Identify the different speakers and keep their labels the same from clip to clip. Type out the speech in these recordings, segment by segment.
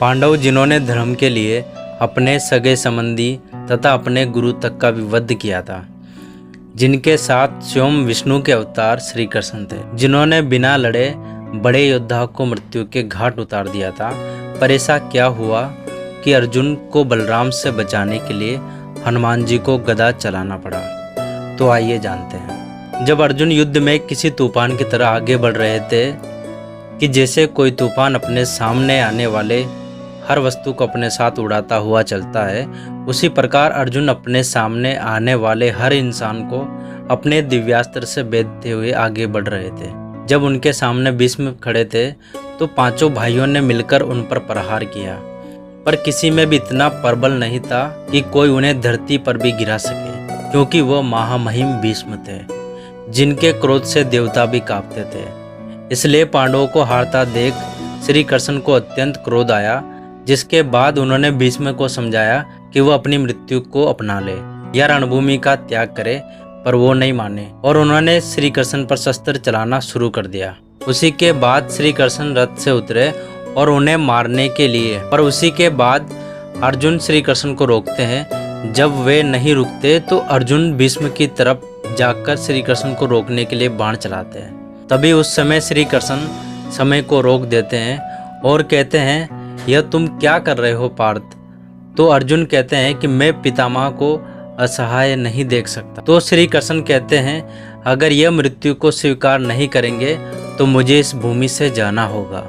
Speaker 1: पांडव जिन्होंने धर्म के लिए अपने सगे संबंधी तथा अपने गुरु तक का भी वध किया था, जिनके साथ स्वयं विष्णु के अवतार श्री कृष्ण थे, जिन्होंने बिना लड़े बड़े योद्धा को मृत्यु के घाट उतार दिया था। पर ऐसा क्या हुआ कि अर्जुन को बलराम से बचाने के लिए हनुमान जी को गदा चलाना पड़ा? तो आइए जानते हैं। जब अर्जुन युद्ध में किसी तूफान की तरह आगे बढ़ रहे थे कि जैसे कोई तूफान अपने सामने आने वाले हर वस्तु को अपने साथ उड़ाता हुआ चलता है, उसी प्रकार अर्जुन अपने सामने आने वाले हर इंसान को अपने दिव्यास्त्र से बेधते हुए आगे बढ़ रहे थे। जब उनके सामने भीष्म खड़े थे तो पांचों भाइयों ने मिलकर उन पर प्रहार किया, पर किसी में भी इतना प्रबल नहीं था कि कोई उन्हें धरती पर भी गिरा सके, क्योंकि वह महामहिम भीष्म थे, जिनके क्रोध से देवता भी कांपते थे। इसलिए पांडवों को हारता देख श्री कृष्ण को अत्यंत क्रोध आया, जिसके बाद उन्होंने भीष्म को समझाया कि वह अपनी मृत्यु को अपना ले या रणभूमि का त्याग करे, पर वो नहीं माने और उन्होंने श्री कृष्ण पर शस्त्र चलाना शुरू कर दिया। उसी के बाद श्री कृष्ण रथ से उतरे और उन्हें मारने के लिए, पर उसी के बाद अर्जुन श्री कृष्ण को रोकते हैं। जब वे नहीं रुकते तो अर्जुन भीष्म की तरफ जाकर श्री कृष्ण को रोकने के लिए बाण चलाते हैं। तभी उस समय श्री कृष्ण समय को रोक देते हैं और कहते हैं, यह तुम क्या कर रहे हो पार्थ? तो अर्जुन कहते हैं कि मैं पितामह को असहाय नहीं देख सकता। तो श्री कृष्ण कहते हैं, अगर यह मृत्यु को स्वीकार नहीं करेंगे तो मुझे इस भूमि से जाना होगा।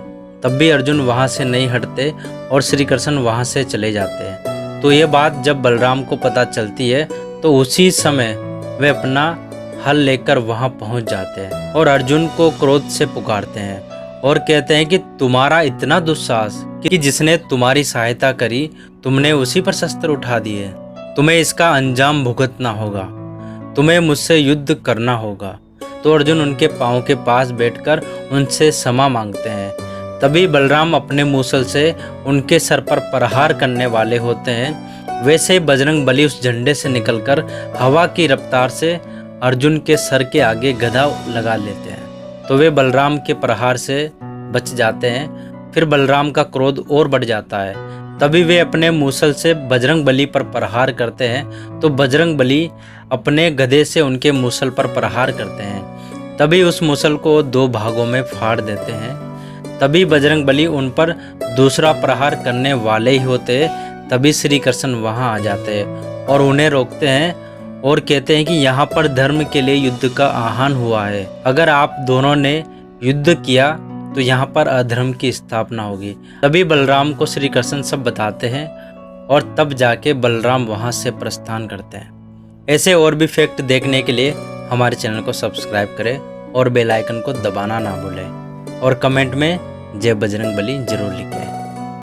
Speaker 1: तब भी अर्जुन वहां से नहीं हटते और श्री कृष्ण वहां से चले जाते हैं। तो ये बात जब बलराम को पता चलती है तो उसी समय वे अपना हल लेकर वहां पहुंच जाते हैं और अर्जुन को क्रोध से पुकारते हैं और कहते हैं कि तुम्हारा इतना दुस्साहस कि जिसने तुम्हारी सहायता करी तुमने उसी पर शस्त्र उठा दिए। तुम्हें इसका अंजाम भुगतना होगा, तुम्हें मुझसे युद्ध करना होगा। तो अर्जुन उनके पांव के पास बैठकर उनसे क्षमा मांगते हैं। तभी बलराम अपने मूसल से उनके सर पर प्रहार करने वाले होते हैं। वैसे बजरंग बली उस झंडे से निकलकर हवा की रफ्तार से अर्जुन के सर के आगे गदा लगा लेते हैं, तो वे बलराम के प्रहार से बच जाते हैं। फिर बलराम का क्रोध और बढ़ जाता है। तभी वे अपने मूसल से बजरंग बली पर प्रहार करते हैं, तो बजरंग बली अपने गदे से उनके मूसल पर प्रहार करते हैं। तभी उस मूसल को दो भागों में फाड़ देते हैं। तभी बजरंग बली उन पर दूसरा प्रहार करने वाले ही होते। तभी श्री कृष्ण वहां आ जाते हैं और उन्हें रोकते हैं और कहते हैं कि यहाँ पर धर्म के लिए युद्ध का आह्वान हुआ है। अगर आप दोनों ने युद्ध किया तो यहाँ पर अधर्म की स्थापना होगी। तभी बलराम को श्री कृष्ण सब बताते हैं और तब जाके बलराम वहाँ से प्रस्थान करते हैं। ऐसे और भी फैक्ट देखने के लिए हमारे चैनल को सब्सक्राइब करें और बेल आइकन को दबाना ना भूलें और कमेंट में जय बजरंग बली जरूर लिखें।